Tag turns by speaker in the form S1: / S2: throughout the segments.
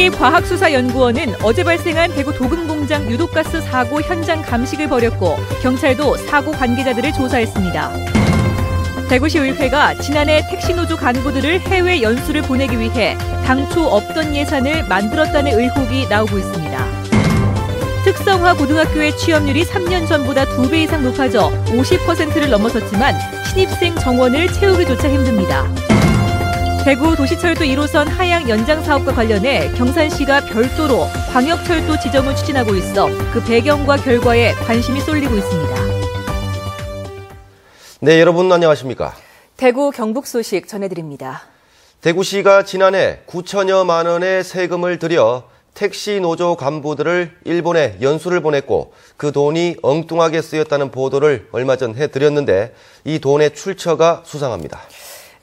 S1: 국립과학수사연구원은 어제 발생한 대구 도금공장 유독가스 사고 현장 감식을 벌였고 경찰도 사고 관계자들을 조사했습니다. 대구시의회가 지난해 택시노조 간부들을 해외 연수를 보내기 위해 당초 없던 예산을 만들었다는 의혹이 나오고 있습니다. 특성화 고등학교의 취업률이 3년 전보다 2배 이상 높아져 50%를 넘어섰지만 신입생 정원을 채우기조차 힘듭니다. 대구 도시철도 1호선 하양 연장 사업과 관련해 경산시가 별도로 광역철도 지정을 추진하고 있어 그 배경과 결과에 관심이 쏠리고 있습니다.
S2: 네, 여러분 안녕하십니까?
S1: 대구 경북 소식 전해드립니다.
S2: 대구시가 지난해 9천여만 원의 세금을 들여 택시 노조 간부들을 일본에 연수를 보냈고 그 돈이 엉뚱하게 쓰였다는 보도를 얼마 전 해드렸는데 이 돈의 출처가 수상합니다.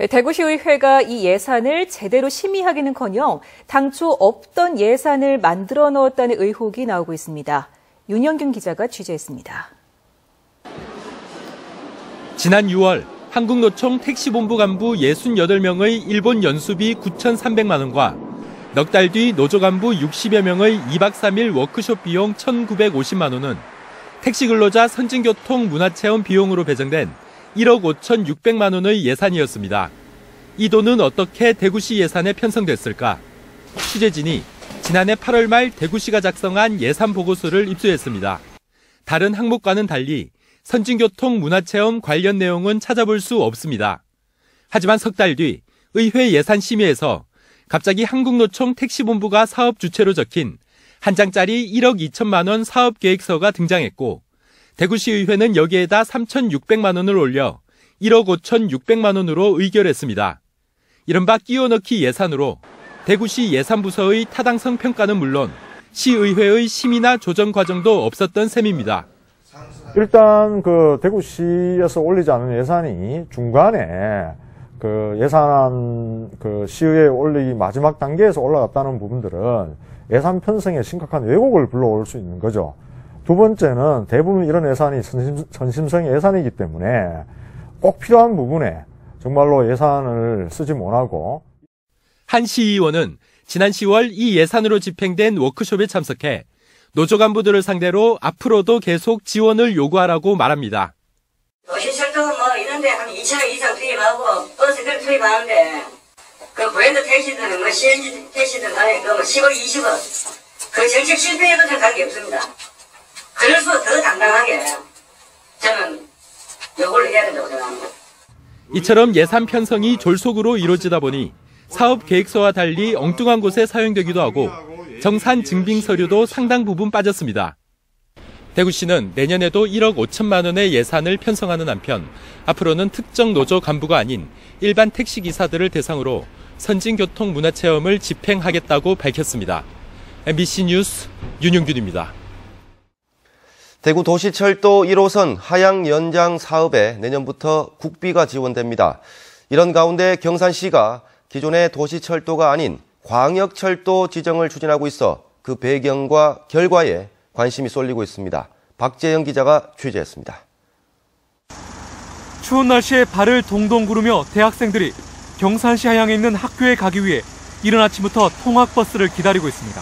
S1: 대구시의회가 이 예산을 제대로 심의하기는커녕 당초 없던 예산을 만들어 넣었다는 의혹이 나오고 있습니다. 윤영균 기자가 취재했습니다.
S3: 지난 6월 한국노총 택시본부 간부 68명의 일본 연수비 9,300만 원과 넉 달 뒤 노조 간부 60여 명의 2박 3일 워크숍 비용 1,950만 원은 택시근로자 선진교통 문화체험 비용으로 배정된 1억 5,600만 원의 예산이었습니다. 이 돈은 어떻게 대구시 예산에 편성됐을까? 취재진이 지난해 8월 말 대구시가 작성한 예산 보고서를 입수했습니다. 다른 항목과는 달리 선진교통 문화체험 관련 내용은 찾아볼 수 없습니다. 하지만 석 달 뒤 의회 예산심의에서 갑자기 한국노총 택시본부가 사업 주체로 적힌 한 장짜리 1억 2천만 원 사업계획서가 등장했고 대구시의회는 여기에다 3,600만 원을 올려 1억 5,600만 원으로 의결했습니다. 이른바 끼워넣기 예산으로 대구시 예산부서의 타당성 평가는 물론 시의회의 심의나 조정 과정도 없었던 셈입니다.
S4: 일단 대구시에서 올리지 않은 예산이 중간에 예산 시의회에 올리기 마지막 단계에서 올라갔다는 부분들은 예산 편성에 심각한 왜곡을 불러올 수 있는 거죠. 두 번째는 대부분 이런 예산이 선심성 예산이기 때문에 꼭 필요한 부분에 정말로 예산을 쓰지 못하고.
S3: 한 시의원은 지난 10월 이 예산으로 집행된 워크숍에 참석해 노조 간부들을 상대로 앞으로도 계속 지원을 요구하라고 말합니다.
S5: 도시철도 이런데 한 2천 원 이상 투입하고 버스들 투입하는데 그 브랜드 택시들은 CNG 택시들 간에 10억, 20억 그 정책 실패에도 전 관계 없습니다. 그럴수록 더 당당하게 저는 요구를 해야 된다고 생각합니다.
S3: 이처럼 예산 편성이 졸속으로 이루어지다 보니 사업 계획서와 달리 엉뚱한 곳에 사용되기도 하고 정산 증빙 서류도 상당 부분 빠졌습니다. 대구시는 내년에도 1억 5천만 원의 예산을 편성하는 한편 앞으로는 특정 노조 간부가 아닌 일반 택시기사들을 대상으로 선진교통 문화체험을 집행하겠다고 밝혔습니다. MBC 뉴스 윤용균입니다.
S2: 대구 도시철도 1호선 하양 연장 사업에 내년부터 국비가 지원됩니다. 이런 가운데 경산시가 기존의 도시철도가 아닌 광역철도 지정을 추진하고 있어 그 배경과 결과에 관심이 쏠리고 있습니다. 박재영 기자가 취재했습니다.
S6: 추운 날씨에 발을 동동 구르며 대학생들이 경산시 하양에 있는 학교에 가기 위해 이른 아침부터 통학버스를 기다리고 있습니다.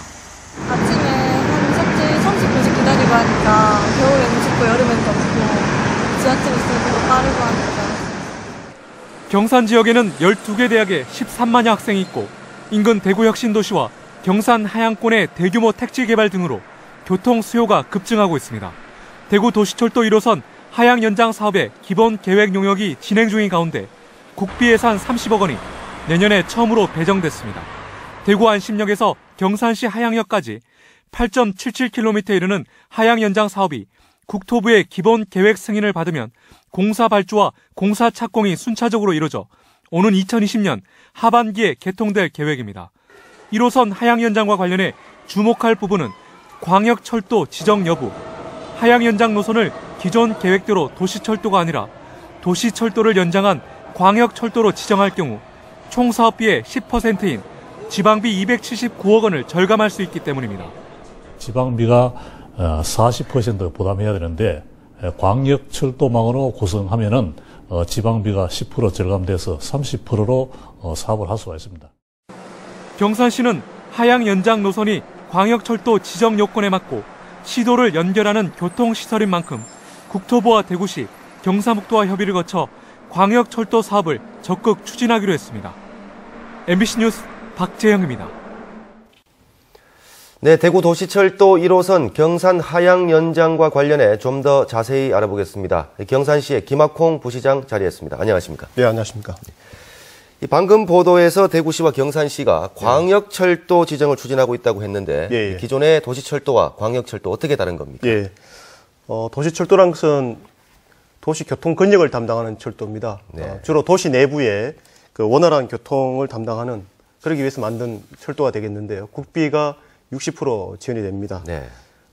S7: 아침에 한 30분씩 기다리고 하니까 겨울에는 춥고 여름엔 덥고 지하철 있으니까 더 빠르고 하니까.
S6: 경산 지역에는 12개 대학에 13만여 학생이 있고 인근 대구혁신도시와 경산 하양권의 대규모 택지 개발 등으로 교통 수요가 급증하고 있습니다. 대구 도시철도 1호선 하양 연장 사업의 기본 계획 용역이 진행 중인 가운데 국비 예산 30억 원이 내년에 처음으로 배정됐습니다. 대구 안심역에서 경산시 하양역까지 8.77km에 이르는 하양 연장 사업이 국토부의 기본 계획 승인을 받으면 공사 발주와 공사 착공이 순차적으로 이루어져 오는 2020년 하반기에 개통될 계획입니다. 1호선 하양 연장과 관련해 주목할 부분은 광역철도 지정 여부, 하양 연장 노선을 기존 계획대로 도시철도가 아니라 도시철도를 연장한 광역철도로 지정할 경우 총 사업비의 10%인 지방비 279억 원을 절감할 수 있기 때문입니다.
S8: 지방비가 40% 부담해야 되는데 광역철도망으로 구성하면은 지방비가 10% 절감돼서 30%로 사업을 할 수가 있습니다.
S6: 경산시는 하양 연장 노선이 광역철도 지정 요건에 맞고 시도를 연결하는 교통시설인 만큼 국토부와 대구시, 경사북도와 협의를 거쳐 광역철도 사업을 적극 추진하기로 했습니다. MBC 뉴스 박재영입니다.
S2: 네, 대구 도시철도 1호선 경산 하양 연장과 관련해 좀 더 자세히 알아보겠습니다. 경산시의 김학홍 부시장 자리했습니다. 안녕하십니까?
S9: 네, 안녕하십니까?
S2: 방금 보도에서 대구시와 경산시가 광역철도 지정을 추진하고 있다고 했는데 기존의 도시철도와 광역철도 어떻게 다른 겁니까?
S9: 예, 도시철도란 것은 도시 교통 근역을 담당하는 철도입니다.
S2: 네.
S9: 주로 도시 내부에 그 원활한 교통을 담당하는, 그러기 위해서 만든 철도가 되겠는데요. 국비가 60% 지원이 됩니다.
S2: 네.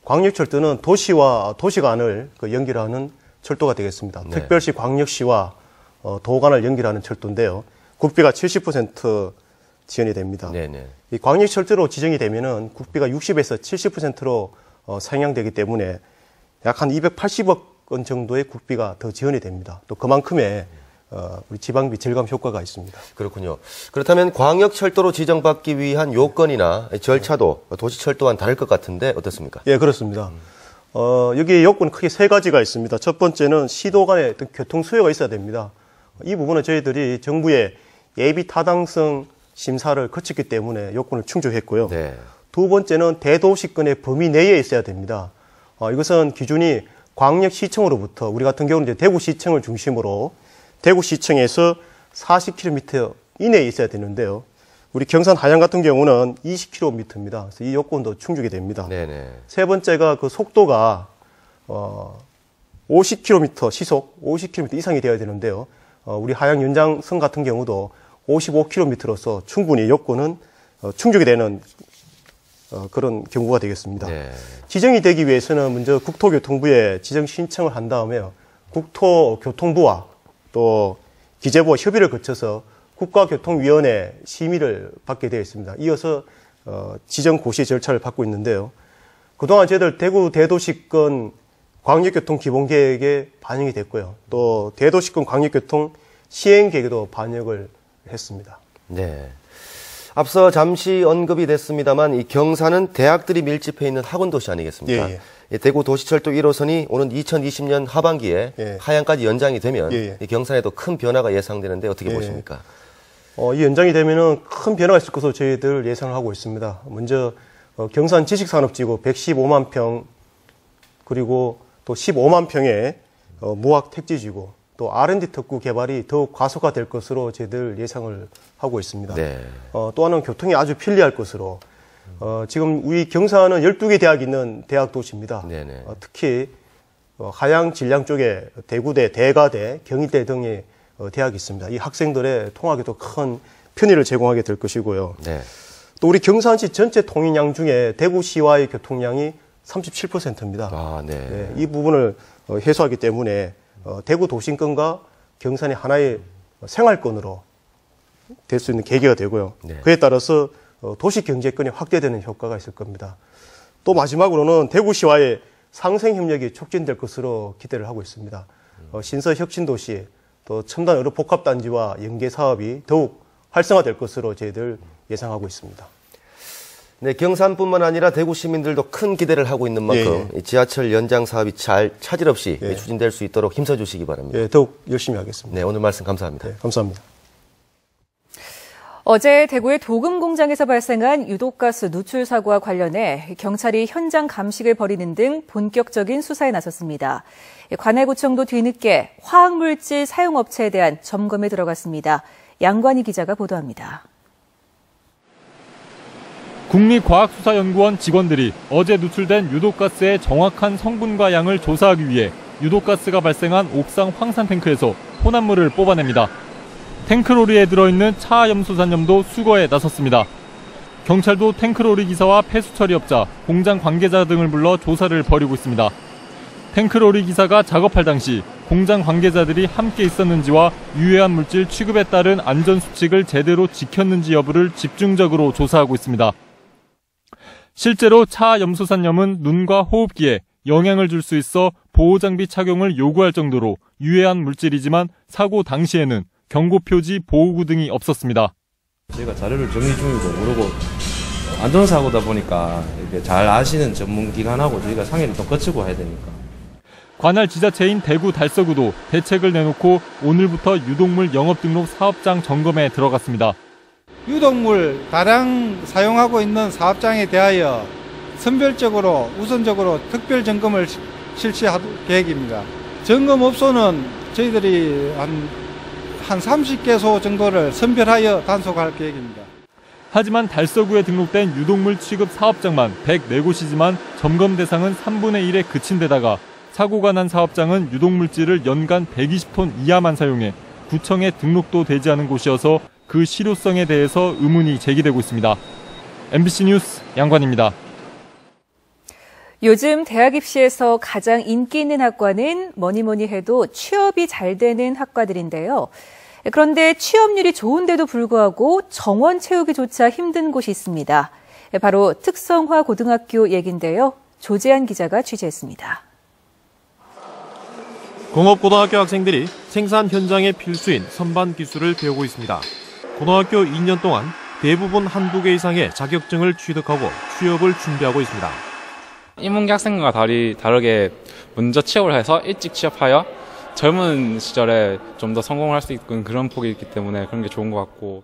S9: 광역철도는 도시와 도시 간을 연결하는 철도가 되겠습니다.
S2: 네.
S9: 특별시 광역시와 도 간을 연결하는 철도인데요. 국비가 70% 지원이 됩니다.
S2: 네네.
S9: 이 광역철도로 지정이 되면은 국비가 60에서 70%로 상향되기 때문에 약 한 280억 원 정도의 국비가 더 지원이 됩니다. 또 그만큼의 우리 지방비 절감 효과가 있습니다.
S2: 그렇군요. 그렇다면 광역철도로 지정받기 위한 요건이나 절차도 도시철도와는 다를 것 같은데 어떻습니까?
S9: 예, 그렇습니다. 여기 요건 크게 세 가지가 있습니다. 첫 번째는 시도 간에 어떤 교통 수요가 있어야 됩니다. 이 부분은 저희들이 정부의 예비 타당성 심사를 거쳤기 때문에 요건을 충족했고요.
S2: 네.
S9: 두 번째는 대도시권의 범위 내에 있어야 됩니다. 이것은 기준이 광역시청으로부터, 우리 같은 경우는 이제 대구시청을 중심으로 대구시청에서 40km 이내에 있어야 되는데요. 우리 경산 하양 같은 경우는 20km입니다. 그래서 이 요건도 충족이 됩니다.
S2: 네네.
S9: 세 번째가 그 속도가 50km 시속 50km 이상이 되어야 되는데요. 우리 하양 연장선 같은 경우도 55km로서 충분히 요건은 충족이 되는 그런 경우가 되겠습니다.
S2: 네.
S9: 지정이 되기 위해서는 먼저 국토교통부에 지정 신청을 한 다음에 국토교통부와 또 기재부와 협의를 거쳐서 국가교통위원회 심의를 받게 되어 있습니다. 이어서 지정 고시 절차를 받고 있는데요. 그동안 저희들 대구 대도시권 광역교통 기본계획에 반영이 됐고요. 또 대도시권 광역교통 시행계획에도 반영을 했습니다.
S2: 네. 앞서 잠시 언급이 됐습니다만 이 경산은 대학들이 밀집해 있는 학원 도시 아니겠습니까? 대구 도시철도 1호선이 오는 2020년 하반기에 하양까지 연장이 되면 이 경산에도 큰 변화가 예상되는데 어떻게 보십니까?
S9: 이 연장이 되면은 큰 변화가 있을 것으로 저희들 예상을 하고 있습니다. 먼저 경산 지식산업지구 115만 평, 그리고 또 15만 평의 무학 택지지구, 또 R&D 특구 개발이 더욱 가속화될 것으로 저희들 예상을 하고 있습니다.
S2: 네.
S9: 또 하나는 교통이 아주 편리할 것으로, 지금 우리 경산은 12개 대학이 있는 대학 도시입니다. 특히 하양 진량 쪽에 대구대, 대가대, 경희대 등의 대학이 있습니다. 이 학생들의 통학에도 큰 편의를 제공하게 될 것이고요.
S2: 네.
S9: 또 우리 경산시 전체 통행량 중에 대구시와의 교통량이 37%입니다. 이 부분을 해소하기 때문에 대구 도심권과 경산이 하나의 생활권으로 될 수 있는 계기가 되고요. 그에 따라서 도시 경제권이 확대되는 효과가 있을 겁니다. 또 마지막으로는 대구시와의 상생 협력이 촉진될 것으로 기대를 하고 있습니다. 신서 혁신도시, 또 첨단 의료 복합단지와 연계 사업이 더욱 활성화될 것으로 저희들 예상하고 있습니다.
S2: 네, 경산뿐만 아니라 대구 시민들도 큰 기대를 하고 있는 만큼 지하철 연장 사업이 잘 차질 없이 추진될 수 있도록 힘써주시기 바랍니다.
S9: 더욱 열심히 하겠습니다.
S2: 네, 오늘 말씀 감사합니다.
S9: 감사합니다.
S1: 어제 대구의 도금 공장에서 발생한 유독가스 누출 사고와 관련해 경찰이 현장 감식을 벌이는 등 본격적인 수사에 나섰습니다. 관할구청도 뒤늦게 화학물질 사용업체에 대한 점검에 들어갔습니다. 양관희 기자가 보도합니다.
S3: 국립과학수사연구원 직원들이 어제 누출된 유독가스의 정확한 성분과 양을 조사하기 위해 유독가스가 발생한 옥상 황산 탱크에서 혼합물을 뽑아냅니다. 탱크로리에 들어있는 차염수산염도 수거에 나섰습니다. 경찰도 탱크로리 기사와 폐수 처리업자, 공장 관계자 등을 불러 조사를 벌이고 있습니다. 탱크로리 기사가 작업할 당시 공장 관계자들이 함께 있었는지와 유해한 물질 취급에 따른 안전수칙을 제대로 지켰는지 여부를 집중적으로 조사하고 있습니다. 실제로 차염수산염은 눈과 호흡기에 영향을 줄 수 있어 보호장비 착용을 요구할 정도로 유해한 물질이지만 사고 당시에는 경고표지 보호구 등이 없었습니다.
S10: 저희가 자료를 정리 중이고 모르고 안전사고다 보니까 이렇게 잘 아시는 전문기관하고 저희가 상의를 또 거치고 해야 되니까.
S3: 관할 지자체인 대구 달서구도 대책을 내놓고 오늘부터 유독물 영업등록 사업장 점검에 들어갔습니다.
S11: 유독물 다량 사용하고 있는 사업장에 대하여 선별적으로 우선적으로 특별 점검을 실시할 계획입니다. 점검업소는 저희들이 한 30개소 정도를 선별하여 단속할 계획입니다.
S3: 하지만 달서구에 등록된 유독물 취급 사업장만 104곳이지만 점검 대상은 3분의 1에 그친 데다가 사고가 난 사업장은 유독물질을 연간 120톤 이하만 사용해 구청에 등록도 되지 않은 곳이어서 그 실효성에 대해서 의문이 제기되고 있습니다. MBC 뉴스 양관입니다.
S1: 요즘 대학 입시에서 가장 인기 있는 학과는 뭐니 해도 취업이 잘 되는 학과들인데요. 그런데 취업률이 좋은데도 불구하고 정원 채우기조차 힘든 곳이 있습니다. 바로 특성화 고등학교 얘긴데요. 조재한 기자가 취재했습니다.
S12: 공업고등학교 학생들이 생산 현장의 필수인 선반 기술을 배우고 있습니다. 고등학교 2년 동안 대부분 한두 개 이상의 자격증을 취득하고 취업을 준비하고 있습니다.
S13: 인문계 학생과 다르게 먼저 취업을 해서 일찍 취업하여 젊은 시절에 좀 더 성공할 수 있는 그런 폭이 있기 때문에 그런 게 좋은 것 같고.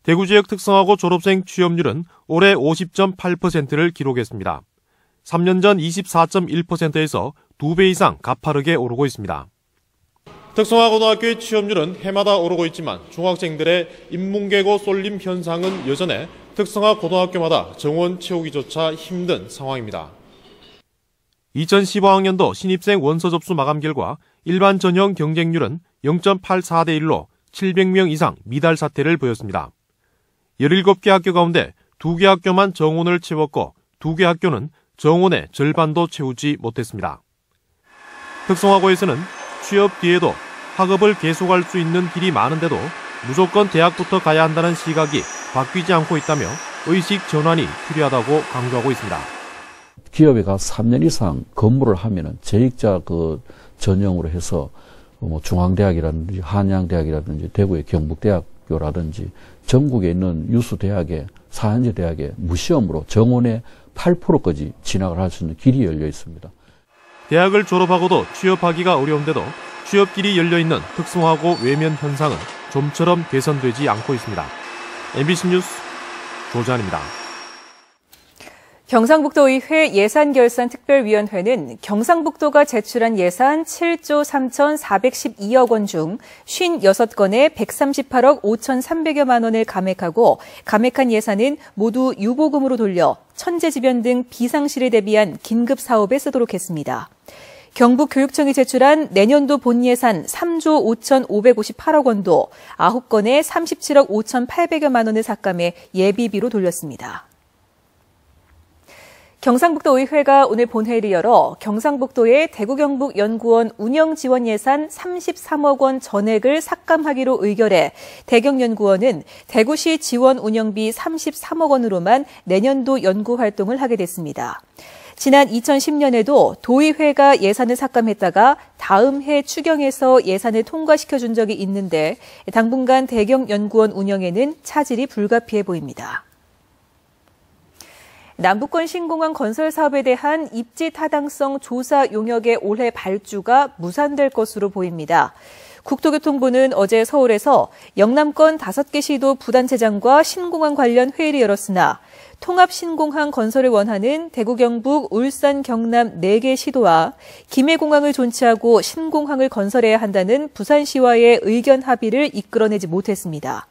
S12: 대구 지역 특성화고 졸업생 취업률은 올해 50.8%를 기록했습니다. 3년 전 24.1%에서 2배 이상 가파르게 오르고 있습니다. 특성화고등학교의 취업률은 해마다 오르고 있지만 중학생들의 인문계고 쏠림 현상은 여전해 특성화고등학교마다 정원 채우기조차 힘든 상황입니다. 2015학년도 신입생 원서 접수 마감 결과 일반 전형 경쟁률은 0.84대 1로 700명 이상 미달 사태를 보였습니다. 17개 학교 가운데 2개 학교만 정원을 채웠고 2개 학교는 정원의 절반도 채우지 못했습니다. 특성화고에서는 취업 뒤에도 학업을 계속할 수 있는 길이 많은데도 무조건 대학부터 가야 한다는 시각이 바뀌지 않고 있다며 의식 전환이 필요하다고 강조하고 있습니다.
S14: 기업에 가서 3년 이상 근무를 하면은 재직자 전형으로 해서 중앙대학이라든지 한양대학이라든지 대구의 경북대학교라든지 전국에 있는 유수대학에 4년제 대학에 무시험으로 정원의 8%까지 진학을 할 수 있는 길이 열려 있습니다.
S12: 대학을 졸업하고도 취업하기가 어려운데도 취업길이 열려있는 특성화고 외면 현상은 좀처럼 개선되지 않고 있습니다. MBC 뉴스 조재한입니다.
S1: 경상북도의회 예산결산특별위원회는 경상북도가 제출한 예산 7조 3,412억 원 중 56건에 138억 5,300여만 원을 감액하고 감액한 예산은 모두 유보금으로 돌려 천재지변 등 비상시를 대비한 긴급 사업에 쓰도록 했습니다. 경북교육청이 제출한 내년도 본예산 3조 5,558억 원도 9건에 37억 5,800여만 원을 삭감해 예비비로 돌렸습니다. 경상북도의회가 오늘 본회의를 열어 경상북도의 대구경북연구원 운영지원 예산 33억 원 전액을 삭감하기로 의결해 대경연구원은 대구시 지원 운영비 33억 원으로만 내년도 연구활동을 하게 됐습니다. 지난 2010년에도 도의회가 예산을 삭감했다가 다음 해 추경에서 예산을 통과시켜준 적이 있는데 당분간 대경연구원 운영에는 차질이 불가피해 보입니다. 남북권 신공항 건설 사업에 대한 입지 타당성 조사 용역의 올해 발주가 무산될 것으로 보입니다. 국토교통부는 어제 서울에서 영남권 5개 시도 부단체장과 신공항 관련 회의를 열었으나 통합신공항 건설을 원하는 대구, 경북, 울산, 경남 4개 시도와 김해공항을 존치하고 신공항을 건설해야 한다는 부산시와의 의견 합의를 이끌어내지 못했습니다.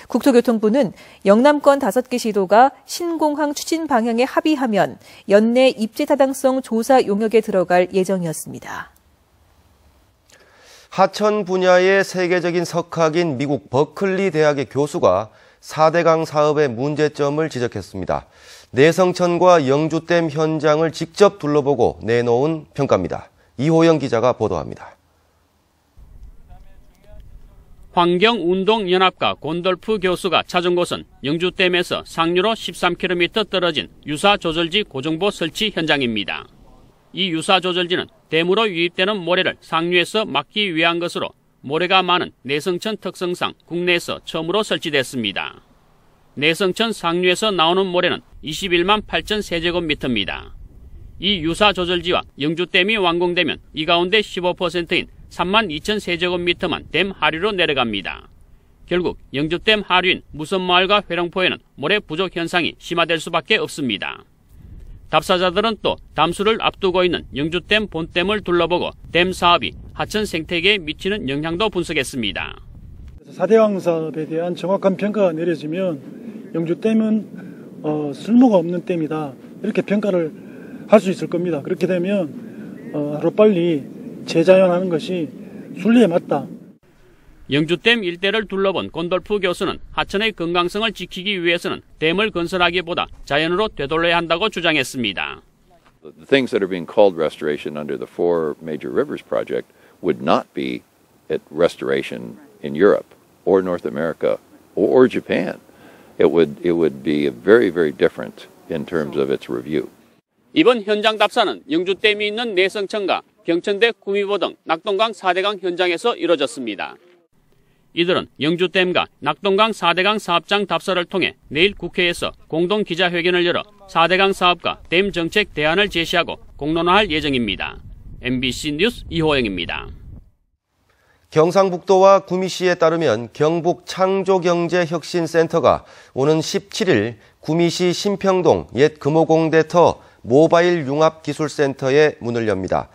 S1: 국토교통부는 영남권 5개 시도가 신공항 추진 방향에 합의하면 연내 입지 타당성 조사 용역에 들어갈 예정이었습니다.
S2: 하천 분야의 세계적인 석학인 미국 버클리 대학의 교수가 4대강 사업의 문제점을 지적했습니다. 내성천과 영주댐 현장을 직접 둘러보고 내놓은 평가입니다. 이호영 기자가 보도합니다.
S15: 환경운동연합과 곤돌프 교수가 찾은 곳은 영주댐에서 상류로 13km 떨어진 유사조절지 고정보 설치 현장입니다. 이 유사조절지는 댐으로 유입되는 모래를 상류에서 막기 위한 것으로 모래가 많은 내성천 특성상 국내에서 처음으로 설치됐습니다. 내성천 상류에서 나오는 모래는 21만 8천 세제곱미터입니다. 이 유사 조절지와 영주댐이 완공되면 이 가운데 15%인 3만 2천 세제곱미터만 댐 하류로 내려갑니다. 결국 영주댐 하류인 무선마을과 회령포에는 모래 부족 현상이 심화될 수밖에 없습니다. 답사자들은 또 담수를 앞두고 있는 영주댐 본댐을 둘러보고 댐 사업이 하천 생태계에 미치는 영향도 분석했습니다.
S16: 4대강 사업에 대한 정확한 평가가 내려지면 영주댐은 쓸모가 없는 댐이다, 이렇게 평가를 할 수 있을 겁니다. 그렇게 되면 하루빨리 재자연하는 것이 순리에 맞다.
S15: 영주댐 일대를 둘러본 곤돌프 교수는 하천의 건강성을 지키기 위해서는 댐을 건설하기보다 자연으로 되돌려야 한다고 주장했습니다.
S17: The things that are being called restoration under the four major rivers project would not be at restoration in Europe or North America or Japan. It would be very, very different in terms of its review.
S15: 이번 현장 답사는 영주댐이 있는 내성천과 경천대 구미보 등 낙동강 4대강 현장에서 이뤄졌습니다. 이들은 영주댐과 낙동강 4대강 사업장 답사를 통해 내일 국회에서 공동 기자회견을 열어 4대강 사업과 댐 정책 대안을 제시하고 공론화할 예정입니다. MBC 뉴스 이호영입니다.
S2: 경상북도와 구미시에 따르면 경북 창조경제혁신센터가 오는 17일 구미시 신평동 옛 금호공대터 모바일 융합기술센터에 문을 엽니다.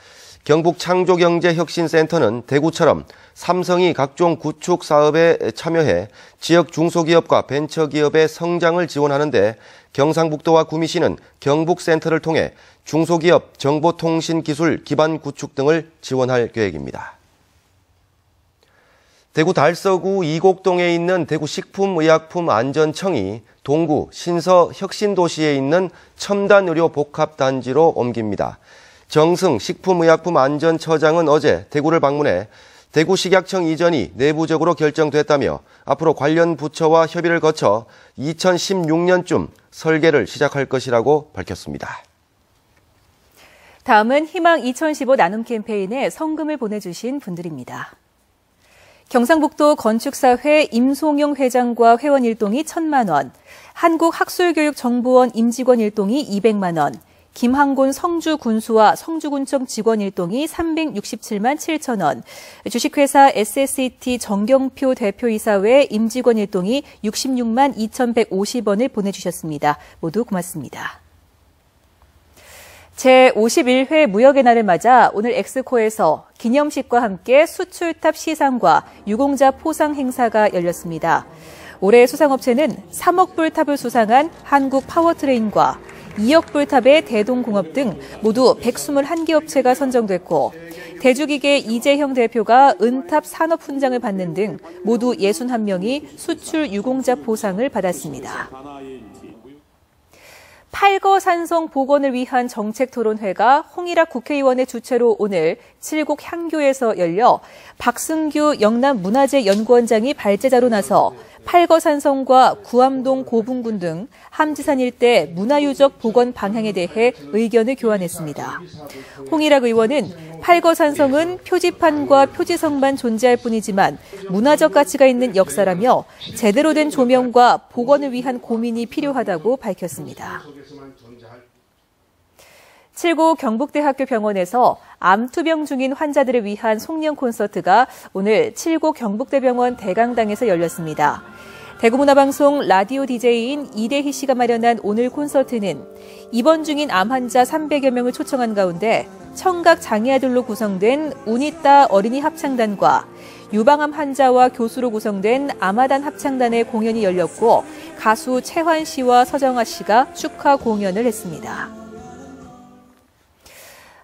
S2: 경북 창조경제혁신센터는 대구처럼 삼성이 각종 구축 사업에 참여해 지역 중소기업과 벤처기업의 성장을 지원하는 데 경상북도와 구미시는 경북센터를 통해 중소기업 정보통신기술 기반 구축 등을 지원할 계획입니다. 대구 달서구 이곡동에 있는 대구식품의약품안전청이 동구 신서혁신도시에 있는 첨단의료복합단지로 옮깁니다. 정승 식품의약품안전처장은 어제 대구를 방문해 대구식약청 이전이 내부적으로 결정됐다며 앞으로 관련 부처와 협의를 거쳐 2016년쯤 설계를 시작할 것이라고 밝혔습니다.
S1: 다음은 희망 2015 나눔 캠페인에 성금을 보내주신 분들입니다. 경상북도 건축사회 임송용 회장과 회원 일동이 1,000만 원, 한국학술교육정보원 임직원 일동이 200만 원, 김항곤 성주군수와 성주군청 직원 일동이 367만 7천 원, 주식회사 SSET 정경표 대표이사회 임직원 일동이 66만 2,150원을 보내주셨습니다. 모두 고맙습니다. 제51회 무역의 날을 맞아 오늘 엑스코에서 기념식과 함께 수출탑 시상과 유공자 포상 행사가 열렸습니다. 올해 수상업체는 3억 불 탑을 수상한 한국 파워트레인과 2억 불 탑의 대동공업 등 모두 121개 업체가 선정됐고 대주기계 이재형 대표가 은탑 산업훈장을 받는 등 모두 61명이 수출 유공자 포상을 받았습니다. 팔거산성 복원을 위한 정책토론회가 홍일학 국회의원의 주최로 오늘 칠곡 향교에서 열려 박승규 영남문화재연구원장이 발제자로 나서 팔거산성과 구암동 고분군 등 함지산 일대 문화유적 복원 방향에 대해 의견을 교환했습니다. 홍일학 의원은 팔거산성은 표지판과 표지성만 존재할 뿐이지만 문화적 가치가 있는 역사라며 제대로 된 조명과 복원을 위한 고민이 필요하다고 밝혔습니다. 칠곡 경북대학교 병원에서 암투병 중인 환자들을 위한 송년 콘서트가 오늘 칠곡 경북대병원 대강당에서 열렸습니다. 대구문화방송 라디오 DJ인 이대희 씨가 마련한 오늘 콘서트는 입원 중인 암 환자 300여 명을 초청한 가운데 청각 장애아들로 구성된 우니따 어린이 합창단과 유방암 환자와 교수로 구성된 아마단 합창단의 공연이 열렸고 가수 최환 씨와 서정아 씨가 축하 공연을 했습니다.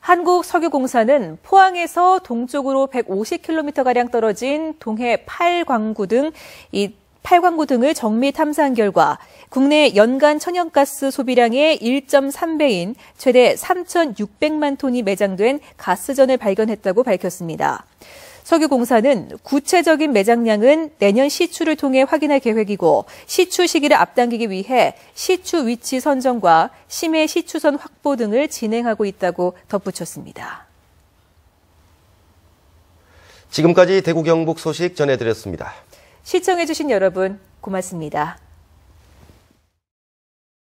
S1: 한국석유공사는 포항에서 동쪽으로 150km가량 떨어진 동해 팔광구 등을 정밀 탐사한 결과 국내 연간 천연가스 소비량의 1.3배인 최대 3,600만 톤이 매장된 가스전을 발견했다고 밝혔습니다. 석유공사는 구체적인 매장량은 내년 시추를 통해 확인할 계획이고 시추 시기를 앞당기기 위해 시추 위치 선정과 심해 시추선 확보 등을 진행하고 있다고 덧붙였습니다.
S2: 지금까지 대구 경북 소식 전해드렸습니다.
S1: 시청해주신 여러분 고맙습니다.